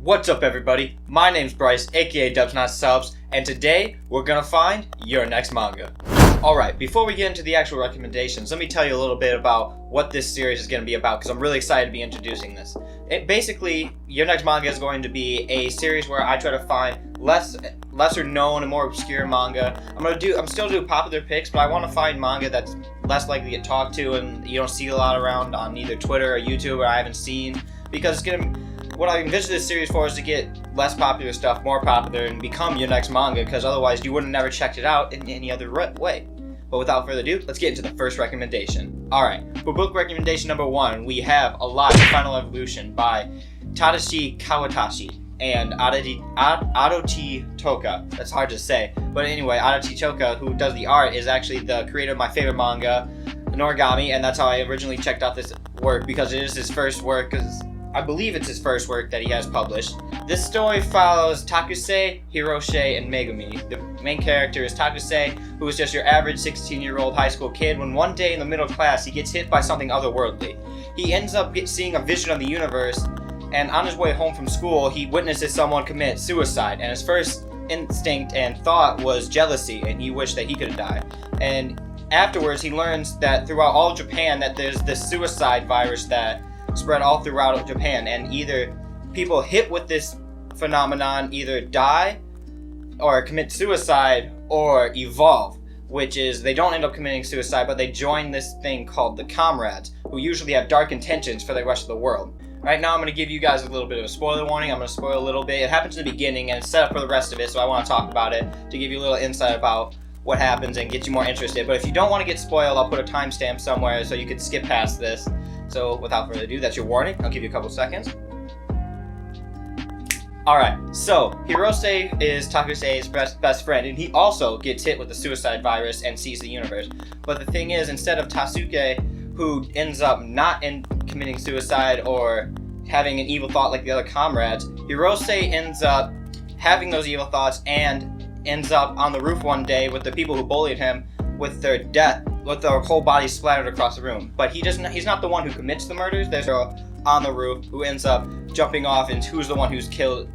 What's up everybody, my name's Bryce, aka DubsNotSubs, and today we're gonna find your next manga. Alright, before we get into the actual recommendations, let me tell you a little bit about what this series is going to be about, because I'm really excited to be introducing this. Basically, your next manga is going to be a series where I try to find lesser known and more obscure manga. I'm still doing popular picks, but I want to find manga that's less likely to get talked to and you don't see a lot around on either Twitter or YouTube or I haven't seen, because what I envision this series for is to get less popular stuff more popular and become your next manga, because otherwise you would have never checked it out in any other way. But without further ado, let's get into the first recommendation. Alright, for book recommendation number 1, we have Alive: The Final Evolution by Tadashi Kawatashi and Adachi Toka. That's hard to say. But anyway, Adachi Toka, who does the art, is actually the creator of my favorite manga, Noragami, and that's how I originally checked out this work, because it is his first work, because I believe it's his first work that he has published. This story follows Takusei, Hirose, and Megumi. The main character is Takusei, who is just your average 16-year-old high school kid when one day in the middle class he gets hit by something otherworldly. He ends up seeing a vision of the universe, and on his way home from school he witnesses someone commit suicide, and his first instinct and thought was jealousy, and he wished that he could have died. And afterwards he learns that throughout all of Japan that there's this suicide virus that spread all throughout Japan, and either people hit with this phenomenon either die or commit suicide or evolve, which is they don't end up committing suicide, but they join this thing called the Comrades, who usually have dark intentions for the rest of the world. Right now I'm going to give you guys a little bit of a spoiler warning. I'm going to spoil a little bit. It happens in the beginning and it's set up for the rest of it, so I want to talk about it to give you a little insight about what happens and get you more interested. But if you don't want to get spoiled, I'll put a timestamp somewhere so you can skip past this. So without further ado, that's your warning. I'll give you a couple seconds. Alright, so Hirose is Takusei's best friend, and he also gets hit with the suicide virus and sees the universe. But the thing is, instead of Tasuke, who ends up not committing suicide or having an evil thought like the other comrades, Hirose ends up having those evil thoughts and ends up on the roof one day with the people who bullied him with their whole body splattered across the room. But he's not the one who commits the murders. There's a on the roof who ends up jumping off, and who's the one who's kills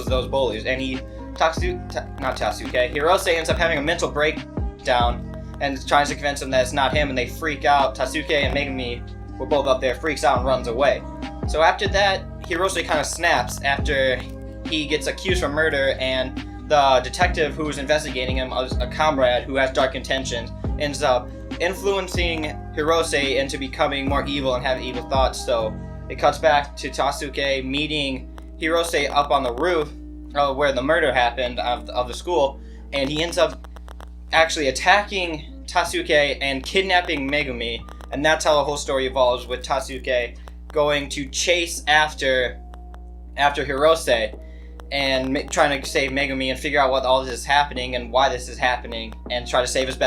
those bullies. And Hirose ends up having a mental breakdown and tries to convince them that it's not him, and they freak out. Tasuke and Megumi were both up there, freaks out and runs away. So after that, Hirose kind of snaps after he gets accused for murder, and the detective who is investigating him, a comrade who has dark intentions, ends up influencing Hirose into becoming more evil and having evil thoughts. So it cuts back to Tasuke meeting Hirose up on the roof where the murder happened of the school, and he ends up actually attacking Tasuke and kidnapping Megumi, and that's how the whole story evolves, with Tasuke going to chase after Hirose and trying to save Megumi and figure out what all this is happening and why this is happening, and try to save his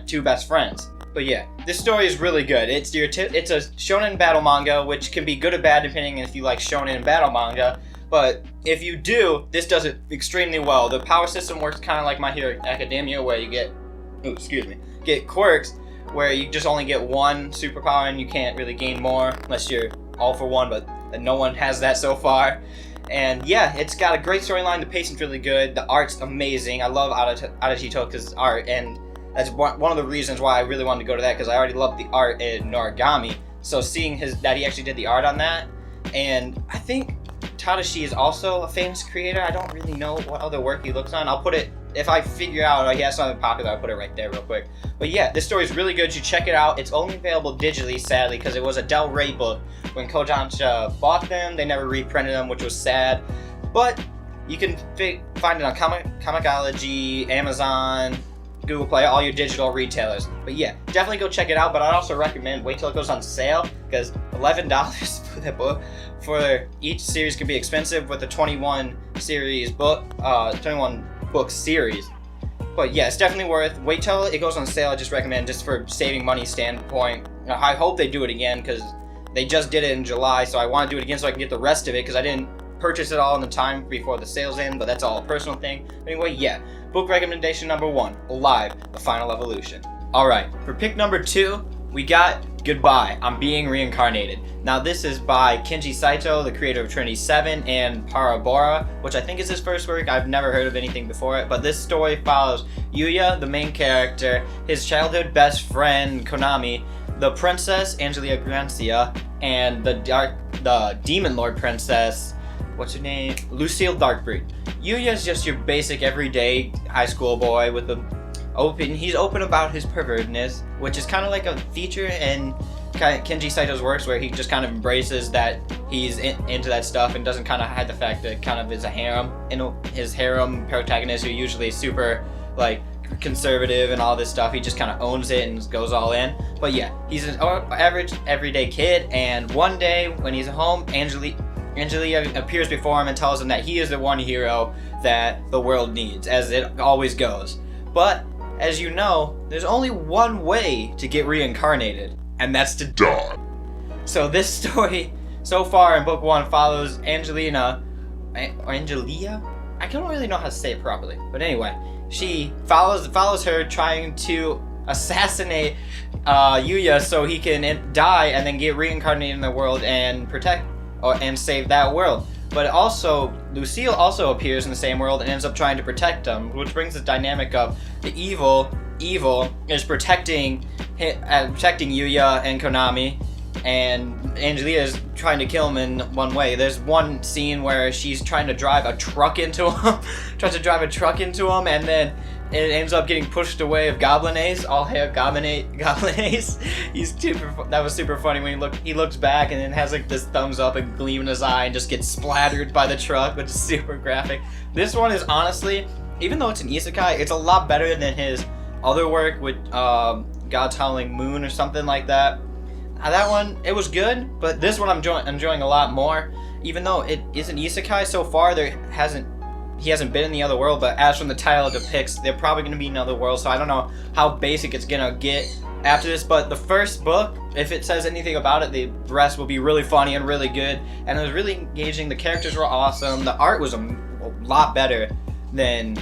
two best friends. But yeah, this story is really good. It's a shonen battle manga, which can be good or bad depending if you like shonen and battle manga. But if you do, this does it extremely well. The power system works kind of like My Hero Academia, where you get quirks, where you just only get one superpower and you can't really gain more unless you're all for one, but no one has that so far. And yeah, it's got a great storyline. The pacing's really good. The art's amazing. I love Adachi Toka's art, and that's one of the reasons why I really wanted to go to that, because I already loved the art in Noragami. So seeing that he actually did the art on that, and I think Tadashi is also a famous creator. I don't really know what other work he looks on. I'll put it, if I figure out he has something popular, I'll put it right there real quick. But yeah, this story is really good. You should check it out. It's only available digitally, sadly, because it was a Del Rey book. When Kodansha bought them, they never reprinted them, which was sad. But you can find it on Comixology, Amazon, Google Play, all your digital retailers. But yeah, definitely go check it out. But I'd also recommend wait till it goes on sale, because $11 for that book for each series can be expensive with the 21 book series. But yeah, it's definitely worth. Wait till it goes on sale. I just recommend, just for saving money standpoint. I hope they do it again, because they just did it in July, so I want to do it again so I can get the rest of it, because I didn't purchase it all in the time before the sales end, but that's all a personal thing. Anyway, yeah, book recommendation number 1, Alive: The Final Evolution. Alright, for pick number 2, we got Goodbye, I'm Being Reincarnated. Now this is by Kenji Saito, the creator of Trinity 7 and Parabora, which I think is his first work. I've never heard of anything before it, but this story follows Yuya, the main character, his childhood best friend Konami, the princess Angelia Grancia, and the demon lord princess, what's her name? Lucille Darkbreed. Yuya is just your basic everyday high school boy with he's open about his pervertedness, which is kind of like a feature in Kenji Saito's works, where he just kind of embraces that he's into that stuff and doesn't kind of hide the fact that kind of is a harem. His harem protagonists are usually super like conservative and all this stuff. He just kind of owns it and goes all in. But yeah, he's an average everyday kid, and one day when he's at home, Angelia appears before him and tells him that he is the one hero that the world needs, as it always goes. But as you know, there's only one way to get reincarnated, and that's to die. So this story, so far in book 1, follows Angelia? I don't really know how to say it properly, but anyway, she follows her trying to assassinate Yuya so he can die and then get reincarnated in the world and protect and save that world. But also, Lucille also appears in the same world and ends up trying to protect him, which brings the dynamic of the evil is protecting Yuya and Konami, and Angelia is trying to kill him in one way. There's one scene where she's trying to drive a truck into him, and then it ends up getting pushed away of Goblin Ace. All hail Goblin Ace. That was super funny when he looks back and then has like this thumbs up and gleam in his eye and just gets splattered by the truck, which is super graphic. This one is honestly, even though it's an isekai, it's a lot better than his other work with God's Howling Moon or something like that. That one, it was good, but this one I'm enjoying a lot more. Even though it is an isekai, so far he hasn't been in the other world, but as from the title it depicts, they're probably going to be in another world, so I don't know how basic it's going to get after this. But the first book, if it says anything about it, the rest will be really funny and really good, and it was really engaging. The characters were awesome. The art was a lot better than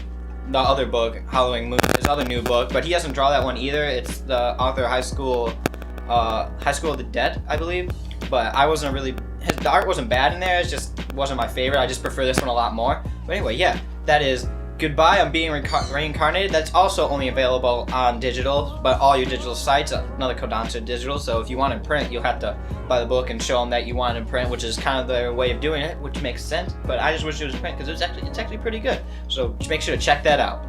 the other book, Howling Moon, his other new book, but he doesn't draw that one either. It's the author High School of the Dead, I believe, but the art wasn't bad in there, it just wasn't my favorite. I just prefer this one a lot more. But anyway, yeah, that is Goodbye, I'm Being Reincarnated. That's also only available on digital, but all your digital sites, another Kodansha digital, so if you want it in print, you'll have to buy the book and show them that you want it in print, which is kind of their way of doing it, which makes sense, but I just wish it was in print, because it's actually pretty good, so make sure to check that out.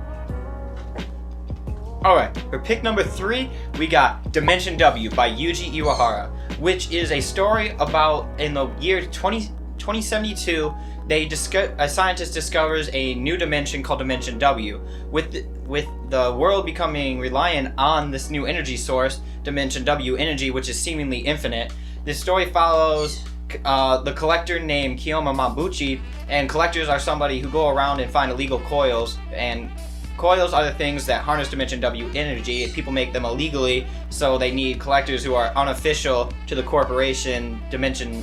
Alright, for pick number 3, we got Dimension W by Yuji Iwahara, which is a story about, in the year 2072, a scientist discovers a new dimension called Dimension W. With the world becoming reliant on this new energy source, Dimension W energy, which is seemingly infinite, this story follows the collector named Kiyoma Mambuchi, and collectors are somebody who go around and find illegal coils, and coils are the things that harness Dimension W energy. People make them illegally, so they need collectors who are unofficial to the corporation Dimension,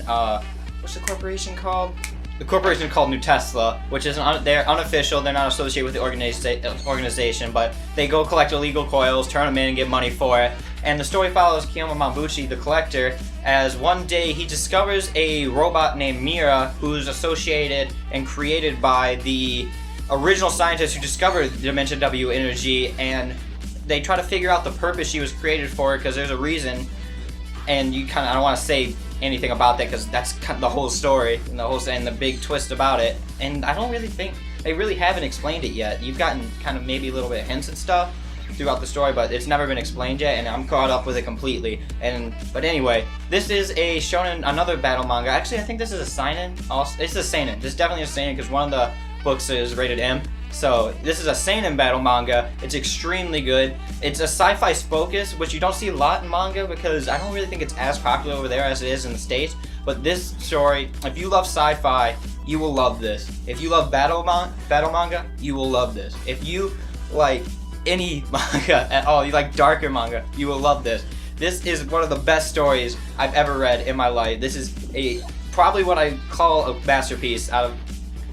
what's the corporation called? The corporation is called New Tesla, which is they're unofficial, they're not associated with the organization, but they go collect illegal coils, turn them in, and get money for it. And the story follows Kiyoma Mambuchi, the collector, as one day he discovers a robot named Mira, who's associated and created by the original scientist who discovered Dimension W energy, and they try to figure out the purpose she was created for, because there's a reason, and I don't want to say anything about that, because that's kind of the whole story and the big twist about it, and I don't really think they really haven't explained it yet. You've gotten kind of maybe a little bit of hints and stuff throughout the story, but it's never been explained yet, and I'm caught up with it completely. But anyway, this is a shonen, another battle manga. Actually, I think this is a seinen. It's a seinen. This is definitely a seinen, because one of the books is rated M. So this is a seinen battle manga. It's extremely good. It's a sci-fi focus, which you don't see a lot in manga, because I don't really think it's as popular over there as it is in the States. But this story, if you love sci-fi, you will love this. If you love battle manga, you will love this. If you like any manga at all, you like darker manga, you will love this. This is one of the best stories I've ever read in my life. This is probably what I call a masterpiece out of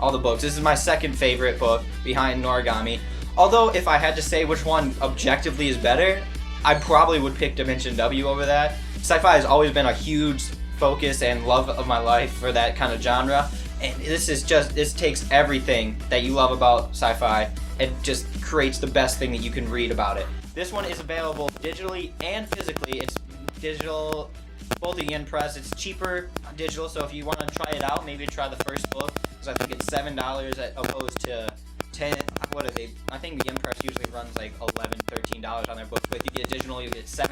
all the books. This is my second favorite book behind Noragami. Although if I had to say which one objectively is better, I probably would pick Dimension W over that. Sci-fi has always been a huge focus and love of my life for that kind of genre, and this takes everything that you love about sci-fi and just creates the best thing that you can read about it. This one is available digitally and physically. It's digital, both the yen press. It's cheaper digital, so if you want to try it out, maybe try the first book, because I think it's $7 as opposed to 10. What are they? I think the yen press usually runs like $11, $13 on their books, but if you get digital, you get $7.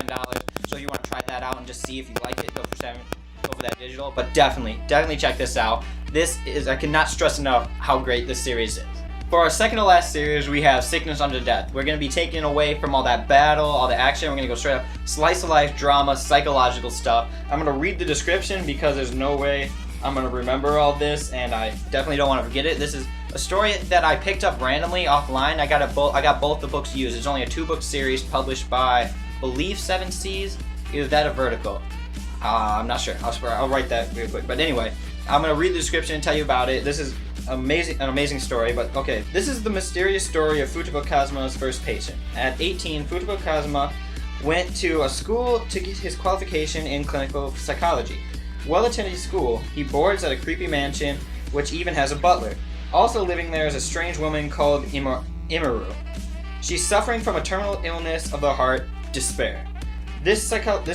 So if you want to try that out and just see if you like it, go for that digital. But definitely check this out. I cannot stress enough how great this series is. For our second to last series, we have Sickness Unto Death. We're going to be taking away from all that battle, all the action. We're going to go straight up slice of life, drama, psychological stuff. I'm going to read the description because there's no way I'm going to remember all this, and I definitely don't want to forget it. This is a story that I picked up randomly offline. I got both the books used. It's only a 2-book series published by, I believe, 7 Seas. Either that or Vertical. I'm not sure. I'll write that real quick. But anyway, I'm going to read the description and tell you about it. This is an amazing story, but okay. This is the mysterious story of Futaba Kazuma's first patient. At 18, Futaba Kazuma went to a school to get his qualification in clinical psychology. While attending school, he boards at a creepy mansion, which even has a butler. Also living there is a strange woman called Imaru. She's suffering from a terminal illness of the heart, despair. This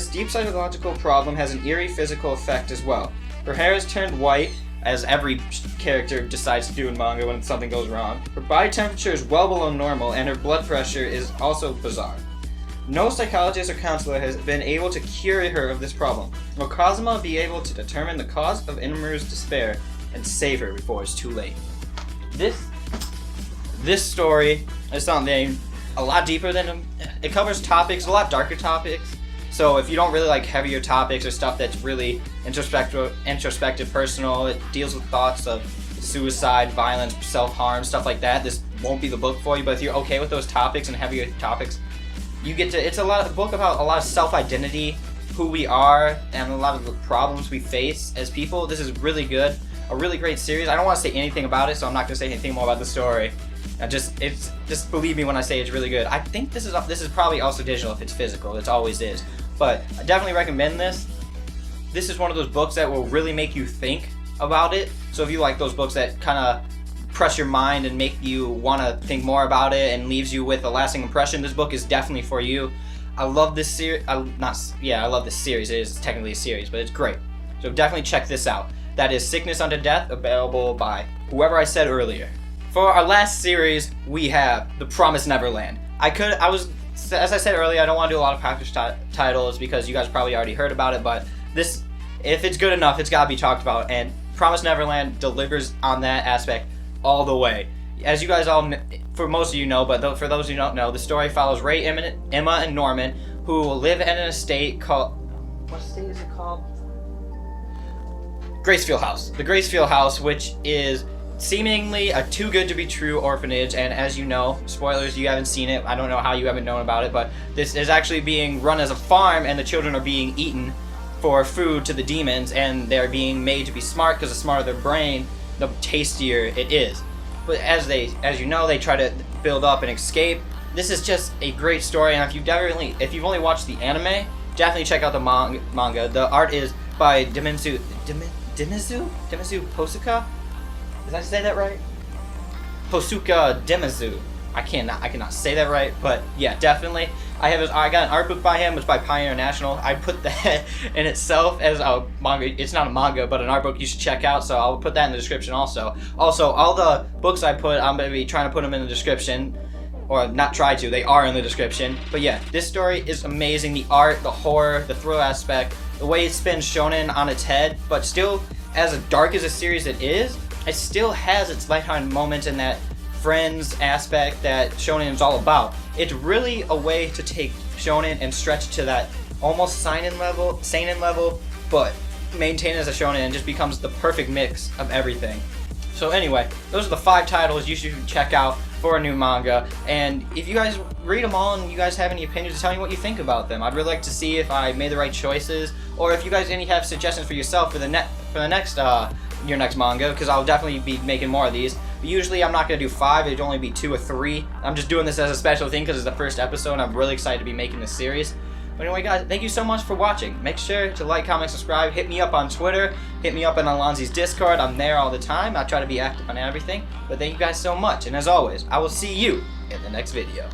deep psychological problem has an eerie physical effect as well. Her hair is turned white, as every character decides to do in manga when something goes wrong. Her body temperature is well below normal, and her blood pressure is also bizarre. No psychologist or counselor has been able to cure her of this problem. Will Kazuma be able to determine the cause of Imaru's despair and save her before it's too late? This story is something a lot deeper than it covers topics, a lot darker topics. So if you don't really like heavier topics or stuff that's really introspective, personal, it deals with thoughts of suicide, violence, self-harm, stuff like that, this won't be the book for you. But if you're okay with those topics and heavier topics, it's a book about a lot of self-identity, who we are, and a lot of the problems we face as people. This is really good, a really great series. I don't want to say anything about it, so I'm not going to say anything more about the story. Just believe me when I say it's really good. I think this is probably also digital if it's physical. It always is. But I definitely recommend this. This is one of those books that will really make you think about it. So if you like those books that kind of press your mind and make you want to think more about it and leaves you with a lasting impression, this book is definitely for you. I love this series. I love this series. It is technically a series, but it's great. So definitely check this out. That is Sickness Unto Death, available by whoever I said earlier. For our last series, we have The Promised Neverland. As I said earlier, I don't want to do a lot of package titles because you guys probably already heard about it, but this, if it's good enough, it's got to be talked about, and Promised Neverland delivers on that aspect all the way. As you guys all, for most of you know, but for those who don't know, the story follows Ray, Emma, and Norman, who live in an estate called, what estate is it called? Gracefield House. The Gracefield House, which is seemingly a too good to be true orphanage, and as you know, spoilers, you haven't seen it, I don't know how you haven't known about it, but this is actually being run as a farm, and the children are being eaten for food to the demons, and they're being made to be smart, because the smarter their brain, the tastier it is. But as you know, they try to build up and escape. This is just a great story, and if you've only watched the anime, definitely check out the manga. The art is by Dimizu Posuka? Did I say that right? Posuka Demizu. I cannot say that right, but yeah, definitely. I got an art book by him. It's by Pioneer National. I put that in itself as a manga. It's not a manga, but an art book you should check out. So I'll put that in the description also. Also, all the books I put, I'm gonna be trying to put them in the description, or not try to. They are in the description. But yeah, this story is amazing. The art, the horror, the thrill aspect, the way it spins shonen on its head, but still, as dark as a series it is, it still has its lighthearted moments and that friends aspect that shonen is all about. It's really a way to take shonen and stretch to that almost seinen level, but maintain it as a shonen and just becomes the perfect mix of everything. So anyway, those are the 5 titles you should check out for a new manga, and if you guys read them all and you guys have any opinions, tell me what you think about them. I'd really like to see if I made the right choices, or if you guys have suggestions for yourself for the next your next manga, because I'll definitely be making more of these. But usually I'm not going to do 5, it'd only be 2 or 3. I'm just doing this as a special thing because it's the first episode and I'm really excited to be making this series. But anyway, guys, thank you so much for watching. Make sure to like, comment, subscribe. Hit me up on Twitter. Hit me up on Alonzi's Discord. I'm there all the time. I try to be active on everything. But thank you guys so much. And as always, I will see you in the next video.